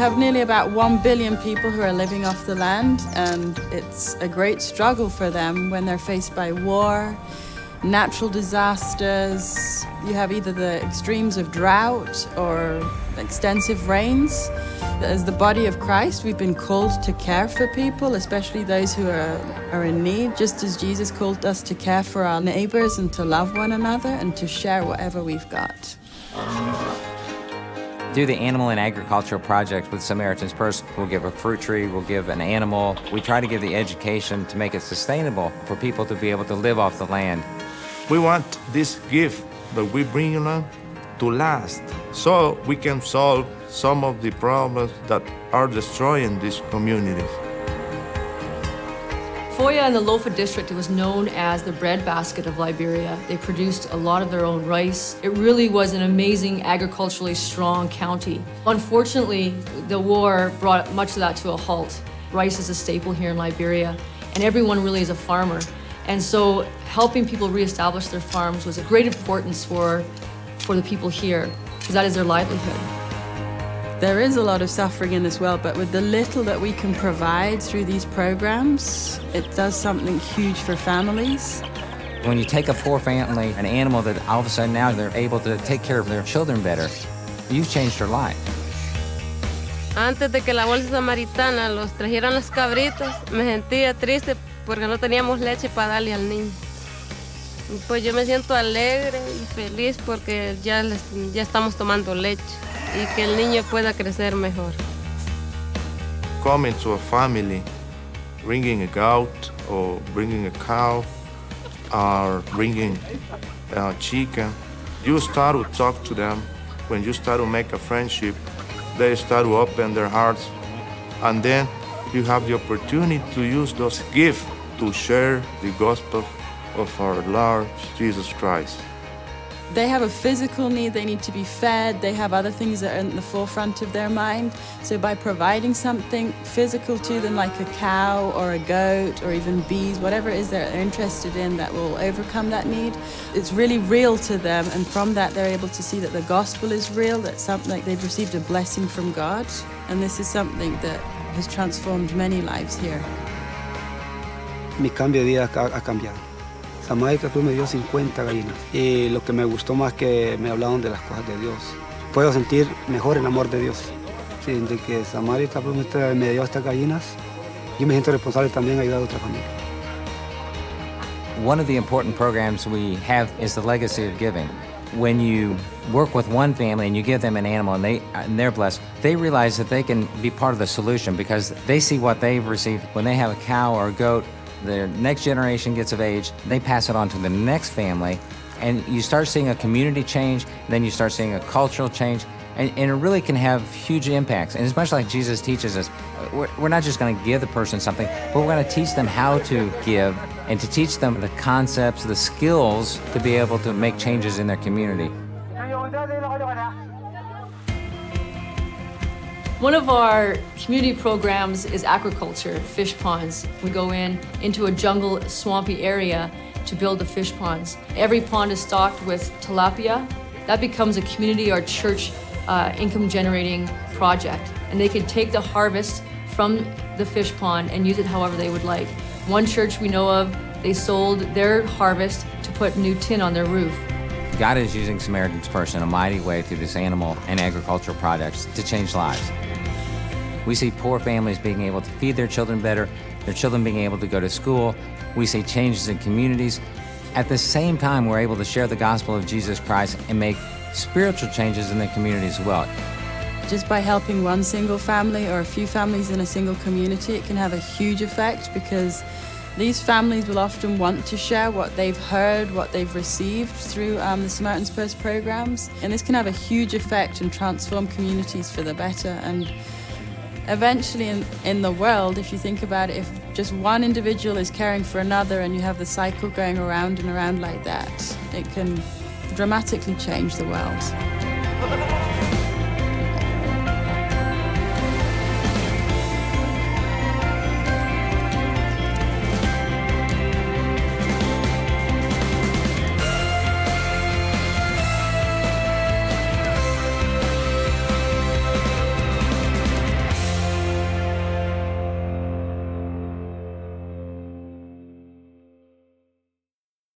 have nearly about 1 billion people who are living off the land, and it's a great struggle for them when they're faced by war, natural disasters. You have either the extremes of drought or extensive rains. As the body of Christ, we've been called to care for people, especially those who are in need, just as Jesus called us to care for our neighbors and to love one another and to share whatever we've got. Do the animal and agricultural project with Samaritan's Purse. We'll give a fruit tree, we'll give an animal. We try to give the education to make it sustainable for people to be able to live off the land. We want this gift that we bring along to last, so we can solve some of the problems that are destroying these communities. Foya in the Lofa district, it was known as the breadbasket of Liberia. They produced a lot of their own rice. It really was an amazing, agriculturally strong county. Unfortunately, the war brought much of that to a halt. Rice is a staple here in Liberia, and everyone really is a farmer. And so helping people reestablish their farms was of great importance for the people here, because that is their livelihood. There is a lot of suffering in this world, but with the little that we can provide through these programs, it does something huge for families. When you take a poor family, an animal that all of a sudden now they're able to take care of their children better, you've changed their life. Antes de que la bolsa Samaritana los trajeran las cabritas, me sentía triste porque no teníamos leche para darle al niño. Pues yo me siento alegre y feliz porque ya estamos tomando leche y que el niño pueda crecer mejor. Coming to a family, bringing a goat or bringing a cow or bringing a chicken, you start to talk to them. When you start to make a friendship, they start to open their hearts, and then you have the opportunity to use those gifts to share the gospel of our Lord Jesus Christ. They have a physical need, they need to be fed, they have other things that are in the forefront of their mind. So by providing something physical to them, like a cow or a goat or even bees, whatever it is they're interested in that will overcome that need, it's really real to them, and from that they're able to see that the gospel is real, that something like they've received a blessing from God, and this is something that has transformed many lives here. Mi cambio de vida ha cambiado. Samaritan me dio 50 gallinas y lo que me gustó más que me hablaron de las cosas de Dios. Puedo sentir mejor el amor de Dios. Sí, de que Samaritan me dio estas gallinas, yo me siento responsable también de ayudar a otra familia. One of the important programs we have is the legacy of giving. When you work with one family and you give them an animal and they're blessed, they realize that they can be part of the solution because they see what they've received. When they have a cow or a goat, the next generation gets of age, they pass it on to the next family, and you start seeing a community change, then you start seeing a cultural change, and it really can have huge impacts. And it's much like Jesus teaches us, we're not just going to give the person something, but we're going to teach them how to give and to teach them the concepts, the skills to be able to make changes in their community. One of our community programs is aquaculture, fish ponds. We go into a jungle, swampy area to build the fish ponds. Every pond is stocked with tilapia. That becomes a community or church income-generating project. And they can take the harvest from the fish pond and use it however they would like. One church we know of, they sold their harvest to put new tin on their roof. God is using Samaritan's Purse in a mighty way through this animal and agricultural projects to change lives. We see poor families being able to feed their children better, their children being able to go to school. We see changes in communities. At the same time, we're able to share the gospel of Jesus Christ and make spiritual changes in the community as well. Just by helping one single family or a few families in a single community, it can have a huge effect because these families will often want to share what they've heard, what they've received through the Samaritan's Purse programs. And this can have a huge effect and transform communities for the better. And eventually in the world, if you think about it, if just one individual is caring for another and you have the cycle going around and around like that, it can dramatically change the world.